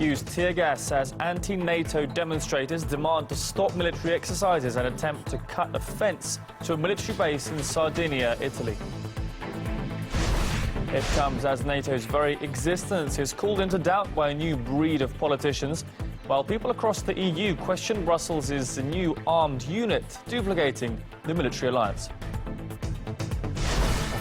used tear gas as anti-NATO demonstrators demand to stop military exercises and attempt to cut a fence to a military base in Sardinia, Italy. It comes as NATO's very existence is called into doubt by a new breed of politicians, while people across the EU question Brussels' new armed unit duplicating the military alliance.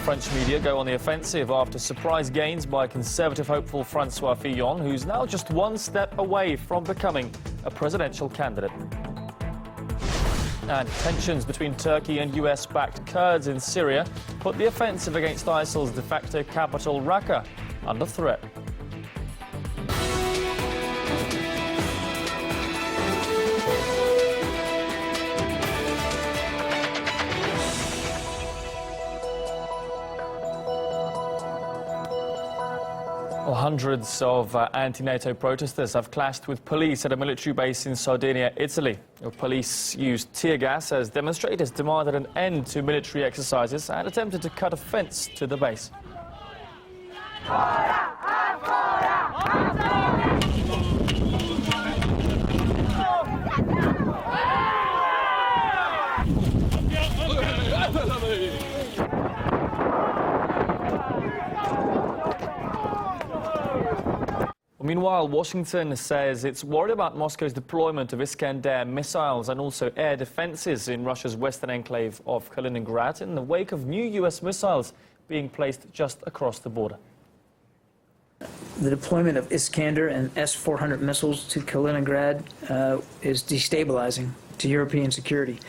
French media go on the offensive after surprise gains by Conservative hopeful Francois Fillon, who's now just one step away from becoming a presidential candidate. And tensions between Turkey and US-backed Kurds in Syria put the offensive against ISIL's de facto capital Raqqa under threat. Well, hundreds of anti-NATO protesters have clashed with police at a military base in Sardinia, Italy. Police used tear gas as demonstrators demanded an end to military exercises and attempted to cut a fence to the base. Meanwhile, Washington says it's worried about Moscow's deployment of Iskander missiles and also air defenses in Russia's western enclave of Kaliningrad in the wake of new U.S. missiles being placed just across the border. The deployment of Iskander and S-400 missiles to Kaliningrad is destabilizing to European security.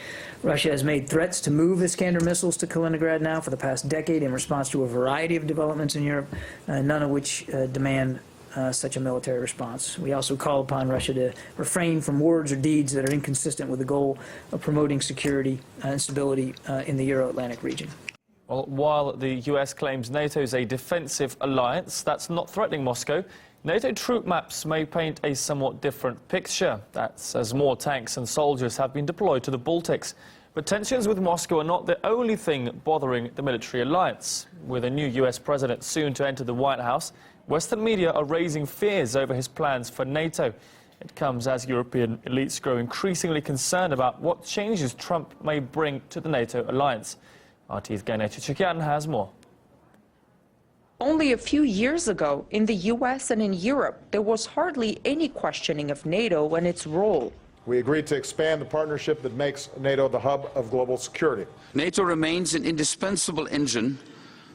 Russia has made threats to move Iskander missiles to Kaliningrad now for the past decade in response to a variety of developments in Europe, none of which demand such a military response. We also call upon Russia to refrain from words or deeds that are inconsistent with the goal of promoting security and stability in the Euro-Atlantic region. Well, while the US claims NATO is a defensive alliance, that's not threatening Moscow. NATO troop maps may paint a somewhat different picture. That's as more tanks and soldiers have been deployed to the Baltics. But tensions with Moscow are not the only thing bothering the military alliance. With a new US president soon to enter the White House, Western media are raising fears over his plans for NATO. It comes as European elites grow increasingly concerned about what changes Trump may bring to the NATO alliance. RT's ketenteraan has more. Only a few years ago, in the U.S. and in Europe, there was hardly any questioning of NATO and its role. We agreed to expand the partnership that makes NATO the hub of global security. NATO remains an indispensable engine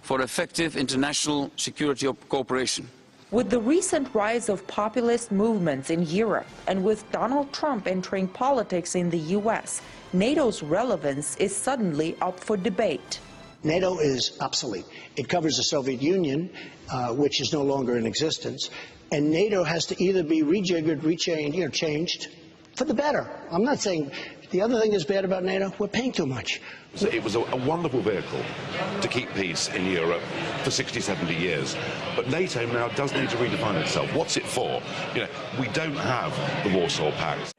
for effective international security cooperation. With the recent rise of populist movements in Europe and with Donald Trump entering politics in the U.S., NATO's relevance is suddenly up for debate. NATO is obsolete. It covers the Soviet Union, which is no longer in existence, and NATO has to either be rejiggered, rechanged, changed for the better. I'm not saying the other thing that's bad about NATO, we're paying too much. It was a wonderful vehicle to keep peace in Europe for 60, 70 years. But NATO now does need to redefine itself. What's it for? You know, we don't have the Warsaw Pact.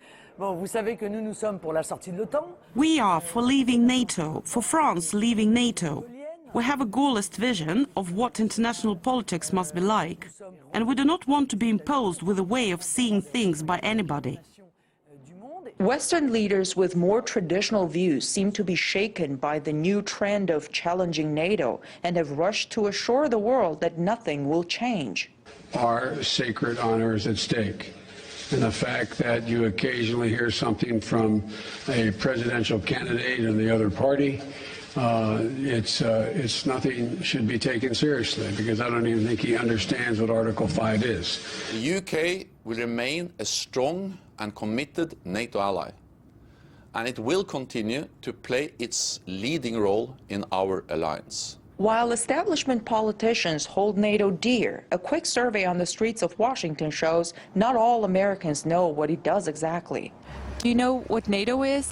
We are for leaving NATO, for France leaving NATO. We have a Gaullist vision of what international politics must be like. And we do not want to be imposed with a way of seeing things by anybody. Western leaders with more traditional views seem to be shaken by the new trend of challenging NATO and have rushed to assure the world that nothing will change. Our sacred honor is at stake. And the fact that you occasionally hear something from a presidential candidate in the other party, it's nothing should be taken seriously, because I don't even think he understands what Article 5 is. The UK will remain a strong and committed NATO ally, and it will continue to play its leading role in our alliance. While establishment politicians hold NATO dear, a quick survey on the streets of Washington shows not all Americans know what it does exactly. Do you know what NATO is?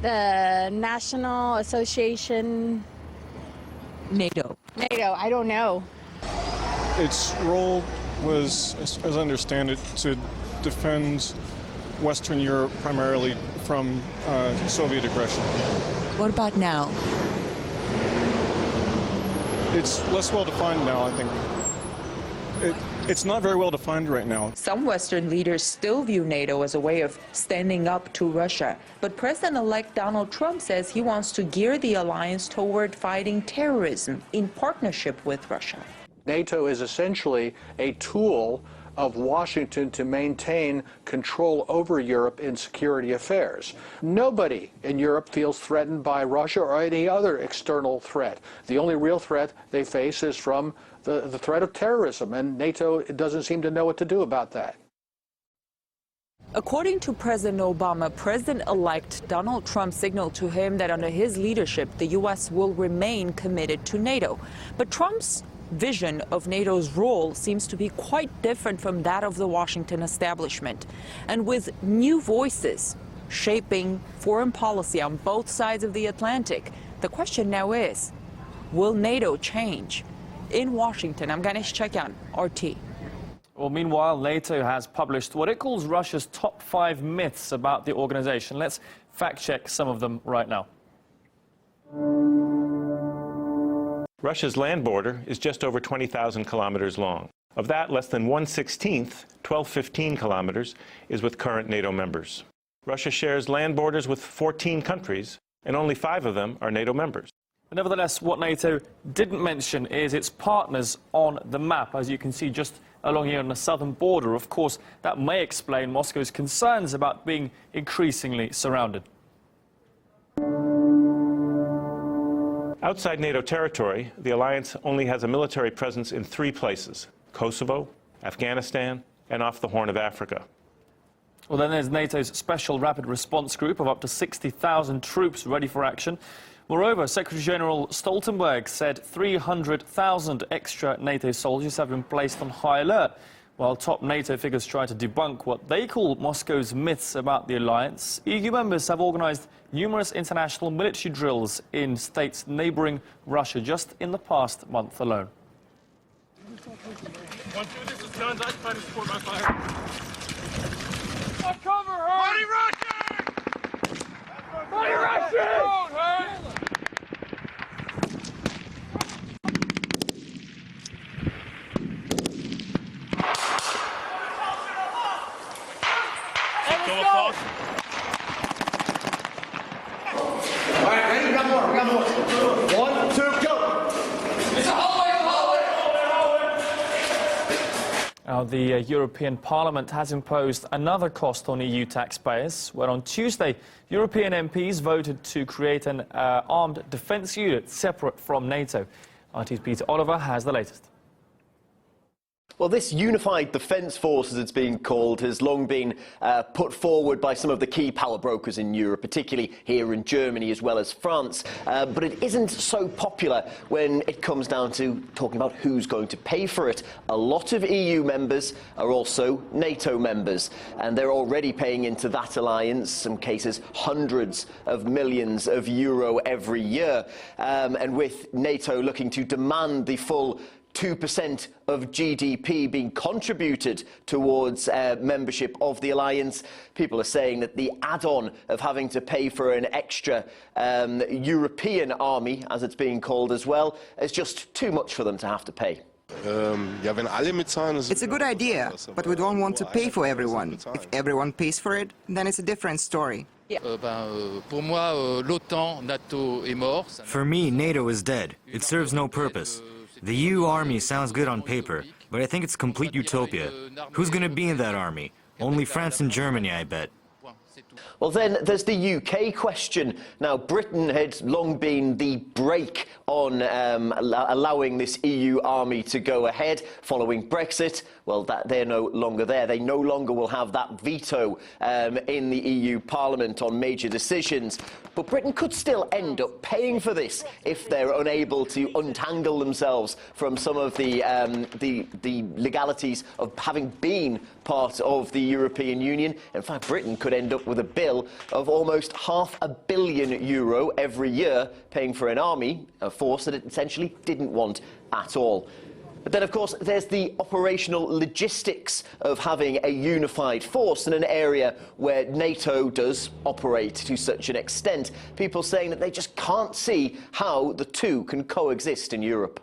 The National Association... NATO. NATO, I don't know. Its role was, as I understand it, to defend Western Europe primarily from Soviet aggression. What about now? It's less well defined now, I think. It's not very well defined right now. Some Western leaders still view NATO as a way of standing up to Russia. But President-elect Donald Trump says he wants to gear the alliance toward fighting terrorism in partnership with Russia. NATO is essentially a tool of Washington to maintain control over Europe in security affairs. Nobody in Europe feels threatened by Russia or any other external threat. The only real threat they face is from the threat of terrorism, and NATO doesn't seem to know what to do about that. According to President Obama, President-elect Donald Trump signaled to him that under his leadership, the U.S. will remain committed to NATO. But Trump's vision of NATO's role seems to be quite different from that of the Washington establishment. And with new voices shaping foreign policy on both sides of the Atlantic, the question now is, will NATO change? In Washington, I'm Ganesh Chakyan, RT. Well, meanwhile, NATO has published what it calls Russia's top 5 myths about the organization. Let's fact-check some of them right now. Russia's land border is just over 20,000 kilometers long. Of that, less than 1/16, 1215 kilometers, is with current NATO members. Russia shares land borders with 14 countries, and only 5 of them are NATO members. But nevertheless, what NATO didn't mention is its partners on the map, as you can see just along here on the southern border. Of course, that may explain Moscow's concerns about being increasingly surrounded. Outside NATO territory, the alliance only has a military presence in 3 places: Kosovo, Afghanistan, and off the Horn of Africa. Well, then there's NATO's Special Rapid Response Group of up to 60,000 troops ready for action. Moreover, Secretary-General Stoltenberg said 300,000 extra NATO soldiers have been placed on high alert, while top NATO figures try to debunk what they call Moscow's myths about the alliance. EU members have organized numerous international military drills in states neighboring Russia just in the past month alone. Cover her! Mighty Russian! Mighty Russian! All right, ready? We got more. We got more. 1, 2, go. It's a hallway. Now, the European Parliament has imposed another cost on EU taxpayers, where on Tuesday, European MPs voted to create an armed defence unit separate from NATO. RT's Peter Oliver has the latest. Well, this unified defence force, as it's being called, has long been put forward by some of the key power brokers in Europe, particularly here in Germany as well as France. But it isn't so popular when it comes down to talking about who's going to pay for it. A lot of EU members are also NATO members, and they're already paying into that alliance, some cases hundreds of millions of euro every year. And with NATO looking to demand the full 2% of GDP being contributed towards membership of the alliance, people are saying that the add-on of having to pay for an extra European army, as it's being called as well, is just too much for them to have to pay. It's a good idea, but we don't want to pay for everyone. If everyone pays for it, then it's a different story. For me, NATO is dead. It serves no purpose. The EU army sounds good on paper, but I think it's complete utopia. Who's going to be in that army? Only France and Germany, I bet. Well, then there's the UK question. Now, Britain had long been the brake on allowing this EU army to go ahead following Brexit. Well, they're no longer there. They no longer will have that veto in the EU Parliament on major decisions. But Britain could still end up paying for this if they're unable to untangle themselves from some of the legalities of having been part of the European Union. In fact, Britain could end up with a bill of almost €500 million every year paying for an army, a force that it essentially didn't want at all. But then, of course, there's the operational logistics of having a unified force in an area where NATO does operate to such an extent. People saying that they just can't see how the two can coexist in Europe.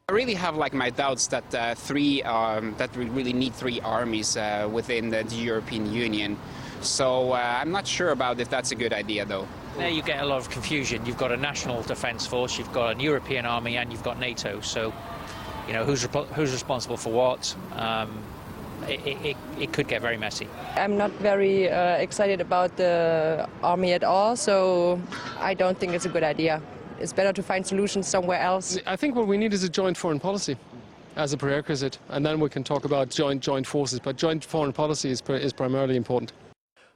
I really have my doubts that that we really need three armies within the European Union. So I'm not sure about if that's a good idea, though. There you get a lot of confusion. You've got a national defence force, you've got a European army, and you've got NATO. So, you know, who's responsible for what? It could get very messy. I'm not very excited about the army at all, so I don't think it's a good idea. It's better to find solutions somewhere else. I think what we need is a joint foreign policy as a prerequisite, and then we can talk about joint forces, but joint foreign policy is primarily important.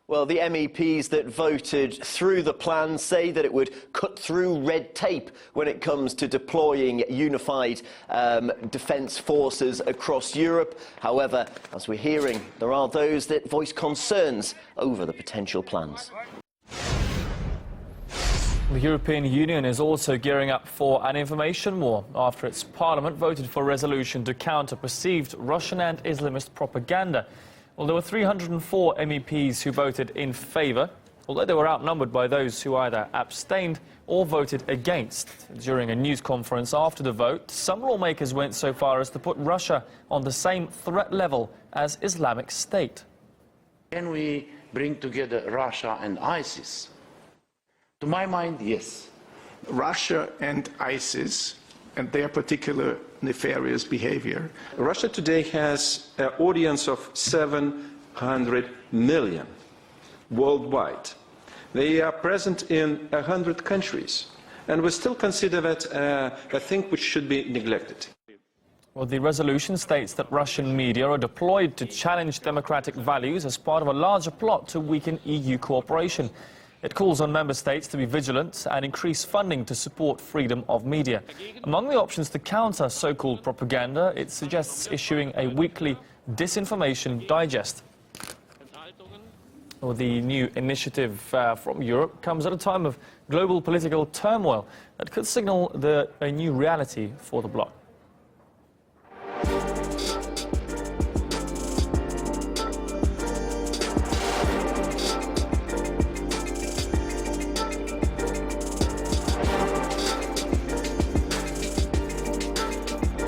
Well, the MEPs that voted through the plan say that it would cut through red tape when it comes to deploying unified defence forces across Europe. However, as we're hearing, there are those that voice concerns over the potential plans. The European Union is also gearing up for an information war after its parliament voted for a resolution to counter perceived Russian and Islamist propaganda. Well, there were 304 MEPs who voted in favour, although they were outnumbered by those who either abstained or voted against. During a news conference after the vote, some lawmakers went so far as to put Russia on the same threat level as Islamic State. Can we bring together Russia and ISIS? To my mind, yes. Russia and ISIS and their particular nefarious behavior. Russia today has an audience of 700 million worldwide. They are present in 100 countries, and we still consider that a thing which should be neglected. Well, the resolution states that Russian media are deployed to challenge democratic values as part of a larger plot to weaken EU cooperation. It calls on member states to be vigilant and increase funding to support freedom of media. Among the options to counter so-called propaganda, it suggests issuing a weekly disinformation digest. Well, the new initiative from Europe comes at a time of global political turmoil that could signal a new reality for the bloc.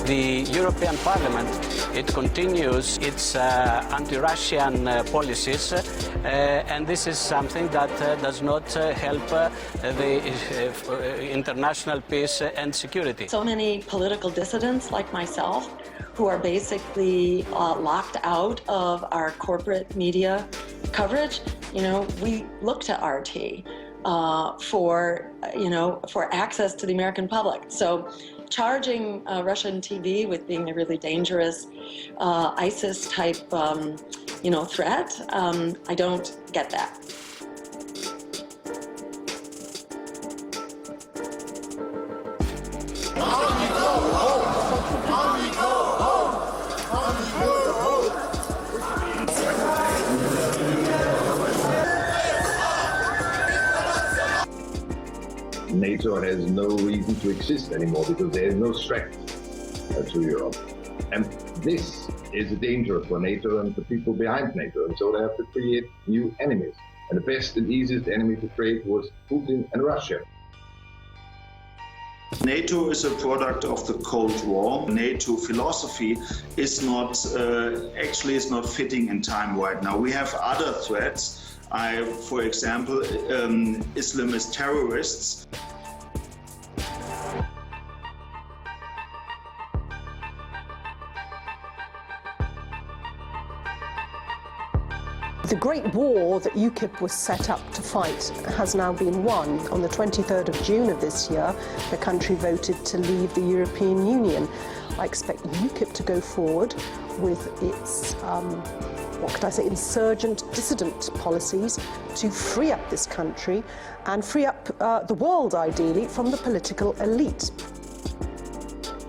The European Parliament, it continues its anti-Russian policies, and this is something that does not help the international peace and security. So many political dissidents like myself who are basically locked out of our corporate media coverage. You know, we look to RT for access to the American public. So charging Russian TV with being a really dangerous ISIS-type, threat, I don't get that. NATO has no reason to exist anymore because there is no strength to Europe. And this is a danger for NATO and the people behind NATO. And so they have to create new enemies. And the best and easiest enemy to create was Putin and Russia. NATO is a product of the Cold War. NATO philosophy is not fitting in time right now. We have other threats. For example, Islamist terrorists. The great war that UKIP was set up to fight has now been won. On the 23rd of June of this year, the country voted to leave the European Union. I expect UKIP to go forward with its insurgent, dissident policies to free up this country and free up the world, ideally, from the political elite.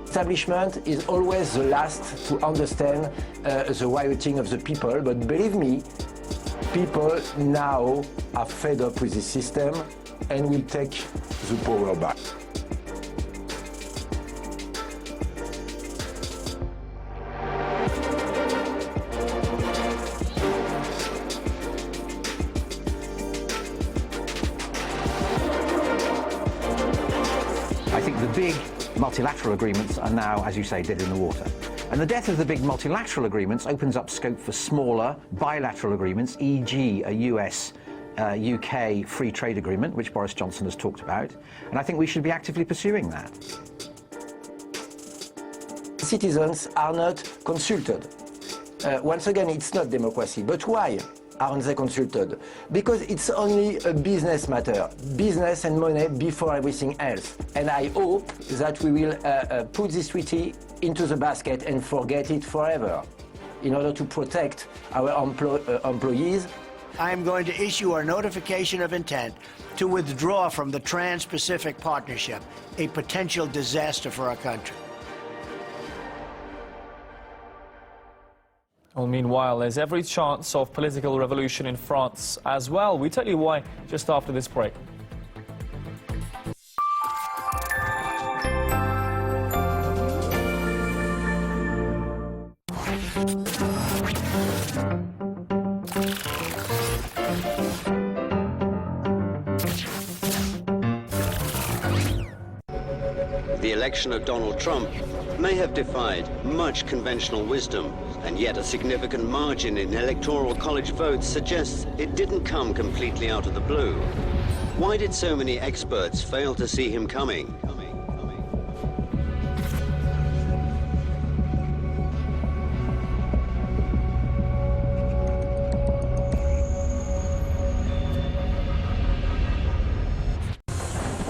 Establishment is always the last to understand the rioting of the people, but believe me, people now are fed up with this system and will take the power back. I think the big multilateral agreements are now, as you say, dead in the water. And the death of the big multilateral agreements opens up scope for smaller bilateral agreements, e.g. a US UK free trade agreement, which Boris Johnson has talked about, and I think we should be actively pursuing that. Citizens are not consulted. Once again, it's not democracy, but why aren't they consulted? Because it's only a business matter, business and money before everything else. And I hope that we will put this treaty into the basket and forget it forever in order to protect our employees. I am going to issue our notification of intent to withdraw from the Trans-Pacific Partnership, a potential disaster for our country. Well, meanwhile, there's every chance of political revolution in France as well. We tell you why just after this break. The election of Donald Trump may have defied much conventional wisdom, and yet a significant margin in electoral college votes suggests it didn't come completely out of the blue. Why did so many experts fail to see him coming?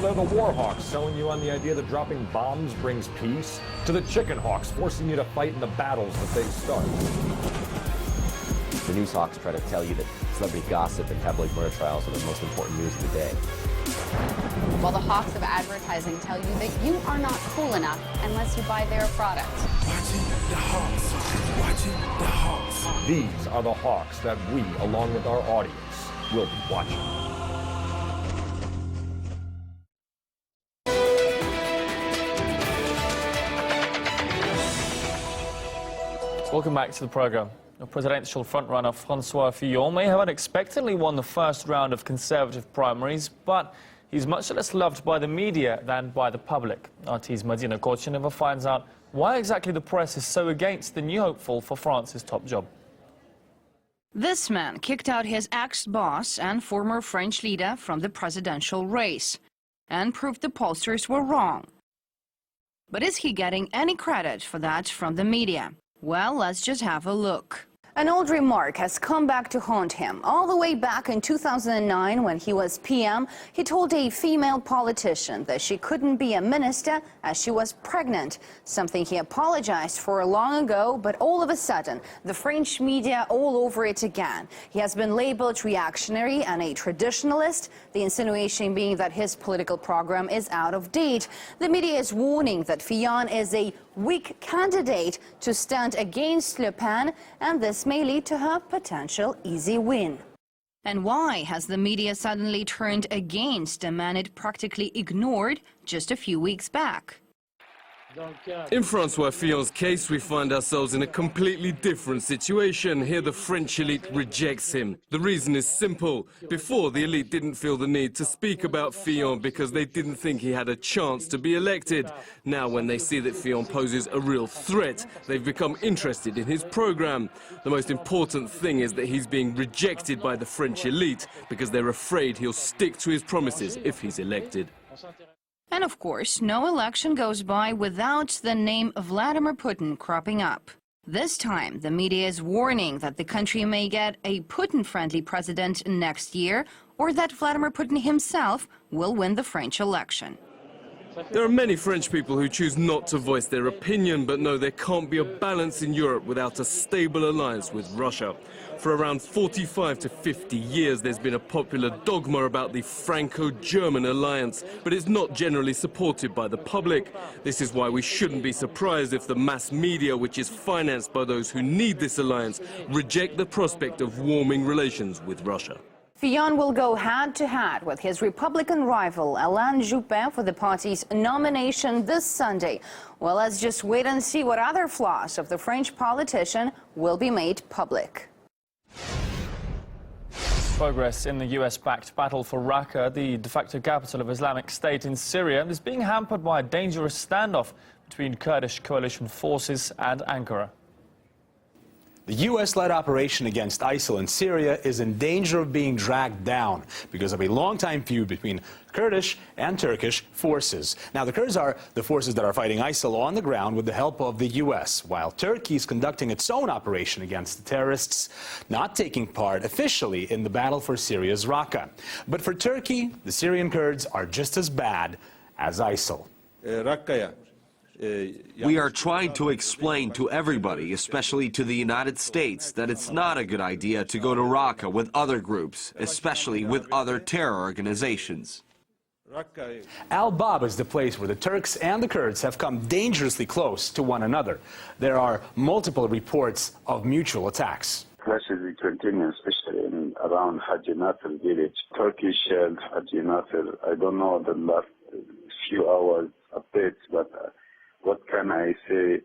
They're the war hawks selling you on the idea that dropping bombs brings peace, to the chicken hawks forcing you to fight in the battles that they start. The news hawks try to tell you that celebrity gossip and tabloid murder trials are the most important news of the day. While the hawks of advertising tell you that you are not cool enough unless you buy their products. Watching the hawks, watching the hawks. These are the hawks that we, along with our audience, will be watching. Welcome back to the programme. The presidential frontrunner Francois Fillon may have unexpectedly won the first round of Conservative primaries, but he's much less loved by the media than by the public. RT's Madina Korchinova finds out why exactly the press is so against the new hopeful for France's top job. This man kicked out his ex-boss and former French leader from the presidential race and proved the pollsters were wrong. But is he getting any credit for that from the media? Well, let's just have a look. An old remark has come back to haunt him. All the way back in 2009, when he was PM, he told a female politician that she couldn't be a minister as she was pregnant, something he apologized for long ago, but all of a sudden, the French media all over it again. He has been labeled reactionary and a traditionalist, the insinuation being that his political program is out of date. The media is warning that Fillon is a weak candidate to stand against Le Pen, and this may lead to her potential easy win. And why has the media suddenly turned against a man it practically ignored just a few weeks back? In Francois Fillon's case, we find ourselves in a completely different situation. Here, the French elite rejects him. The reason is simple. Before, the elite didn't feel the need to speak about Fillon because they didn't think he had a chance to be elected. Now, when they see that Fillon poses a real threat, they've become interested in his program. The most important thing is that he's being rejected by the French elite because they're afraid he'll stick to his promises if he's elected. And of course, no election goes by without the name Vladimir Putin cropping up. This time, the media is warning that the country may get a Putin-friendly president next year, or that Vladimir Putin himself will win the French election. There are many French people who choose not to voice their opinion, but know there can't be a balance in Europe without a stable alliance with Russia. For around 45 to 50 years, there's been a popular dogma about the Franco-German alliance, but it's not generally supported by the public. This is why we shouldn't be surprised if the mass media, which is financed by those who need this alliance, reject the prospect of warming relations with Russia. Fillon will go head-to-head with his Republican rival Alain Juppé for the party's nomination this Sunday. Well, let's just wait and see what other flaws of the French politician will be made public. Progress in the US-backed battle for Raqqa, the de facto capital of Islamic State in Syria, is being hampered by a dangerous standoff between Kurdish coalition forces and Ankara. The U.S.-led operation against ISIL in Syria is in danger of being dragged down because of a long-time feud between Kurdish and Turkish forces. Now, the Kurds are the forces that are fighting ISIL on the ground with the help of the U.S., while Turkey is conducting its own operation against the terrorists, not taking part officially in the battle for Syria's Raqqa. But for Turkey, the Syrian Kurds are just as bad as ISIL. We are trying to explain to everybody, especially to the United States, that it's not a good idea to go to Raqqa with other groups, especially with other terror organizations. Al-Bab is the place where the Turks and the Kurds have come dangerously close to one another. There are multiple reports of mutual attacks. Clashes will continue, especially around Haji Nasser village. Turkish shelled Haji Nasser. I don't know the last few hours updates, but what can I say?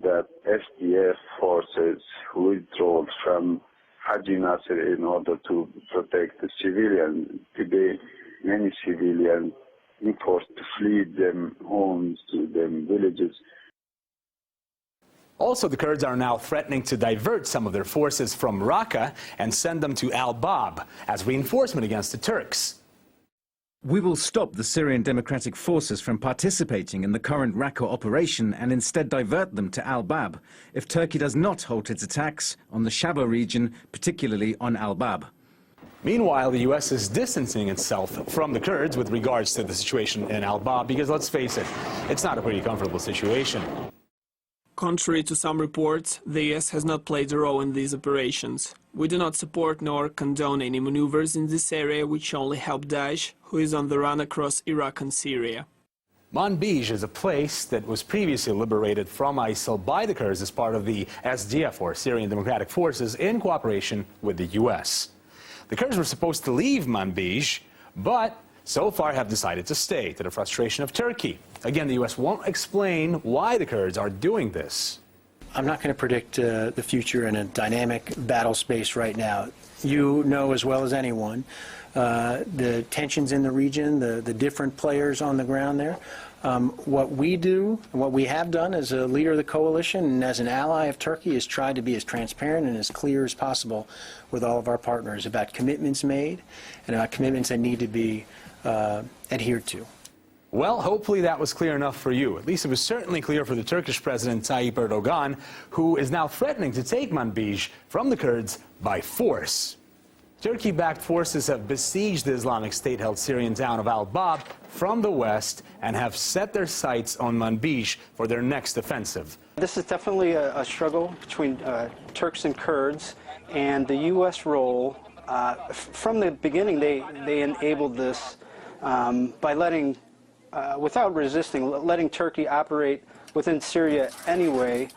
That SDF forces withdrew from Haji Nasser in order to protect the civilians. Today, many civilians are forced to flee their homes to their villages. Also, the Kurds are now threatening to divert some of their forces from Raqqa and send them to Al-Bab as reinforcement against the Turks. We will stop the Syrian Democratic Forces from participating in the current Raqqa operation and instead divert them to Al-Bab if Turkey does not halt its attacks on the Shaba region, particularly on Al-Bab. Meanwhile, the U.S. is distancing itself from the Kurds with regards to the situation in Al-Bab because, let's face it, it's not a pretty comfortable situation. Contrary to some reports, the U.S. has not played a role in these operations. We do not support nor condone any maneuvers in this area which only help Daesh, who is on the run across Iraq and Syria. Manbij is a place that was previously liberated from ISIL by the Kurds as part of the SDF, or Syrian Democratic Forces, in cooperation with the U.S. The Kurds were supposed to leave Manbij, but so far have decided to stay, to the frustration of Turkey. Again, the U.S. won't explain why the Kurds are doing this. I'm not going to predict the future in a dynamic battle space right now. You know as well as anyone the tensions in the region, the different players on the ground there. What we do, and what we have done as a leader of the coalition and as an ally of Turkey is try to be as transparent and as clear as possible with all of our partners about commitments made and about commitments that need to be adhered to. Well, hopefully that was clear enough for you. At least it was certainly clear for the Turkish President Tayyip Erdogan, who is now threatening to take Manbij from the Kurds by force. Turkey-backed forces have besieged the Islamic State-held Syrian town of Al-Bab from the west and have set their sights on Manbij for their next offensive. This is definitely a struggle between Turks and Kurds, and the U.S. role, from the beginning, they enabled this by letting, without resisting, letting Turkey operate within Syria anyway.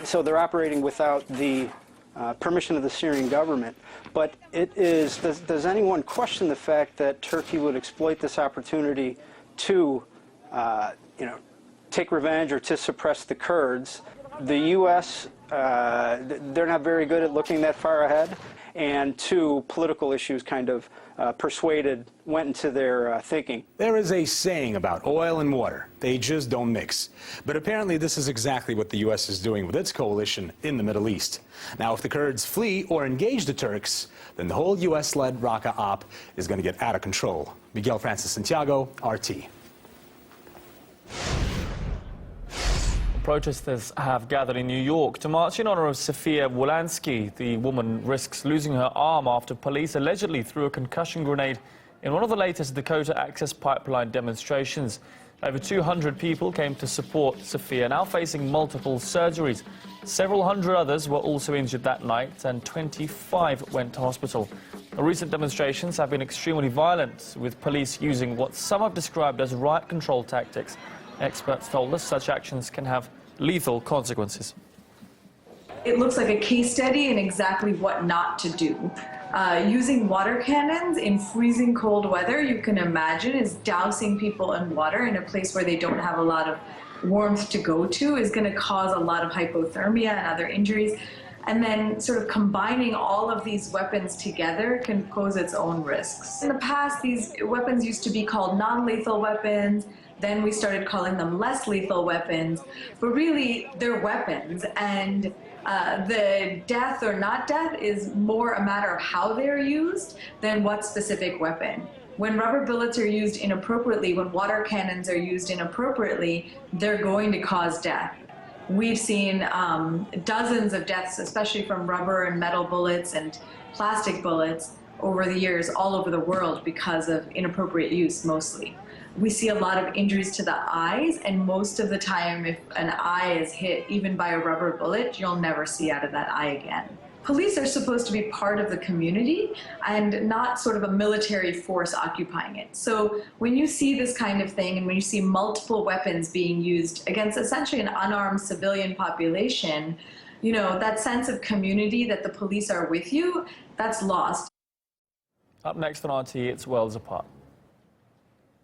So they're operating without the permission of the Syrian government. But it is, does anyone question the fact that Turkey would exploit this opportunity to, take revenge or to suppress the Kurds? The U.S., they're not very good at looking that far ahead, and two, political issues kind of went into their thinking. There is a saying about oil and water. They just don't mix. But apparently this is exactly what the U.S. is doing with its coalition in the Middle East. Now, if the Kurds flee or engage the Turks, then the whole U.S.-led Raqqa op is going to get out of control. Miguel Francis Santiago, RT. Protesters have gathered in New York to march in honor of Sofia Wolanski. The woman risks losing her arm after police allegedly threw a concussion grenade in one of the latest Dakota Access Pipeline demonstrations. Over 200 people came to support Sofia, now facing multiple surgeries. Several hundred others were also injured that night, and 25 went to hospital. The recent demonstrations have been extremely violent, with police using what some have described as riot control tactics. Experts told us such actions can have lethal consequences. It looks like a case study in exactly what not to do. Using water cannons in freezing cold weather, you can imagine, is dousing people in water in a place where they don't have a lot of warmth to go to is going to cause a lot of hypothermia and other injuries. And then sort of combining all of these weapons together can pose its own risks. In the past, these weapons used to be called non-lethal weapons. Then we started calling them less lethal weapons. But really, they're weapons. And the death or not death is more a matter of how they're used than what specific weapon. When rubber bullets are used inappropriately, when water cannons are used inappropriately, they're going to cause death. We've seen dozens of deaths, especially from rubber and metal bullets and plastic bullets over the years all over the world because of inappropriate use mostly. We see a lot of injuries to the eyes, and most of the time if an eye is hit even by a rubber bullet, you'll never see out of that eye again. Police are supposed to be part of the community and not sort of a military force occupying it. So when you see this kind of thing and when you see multiple weapons being used against essentially an unarmed civilian population, you know, that sense of community that the police are with you, that's lost. Up next on RT, it's Worlds Apart.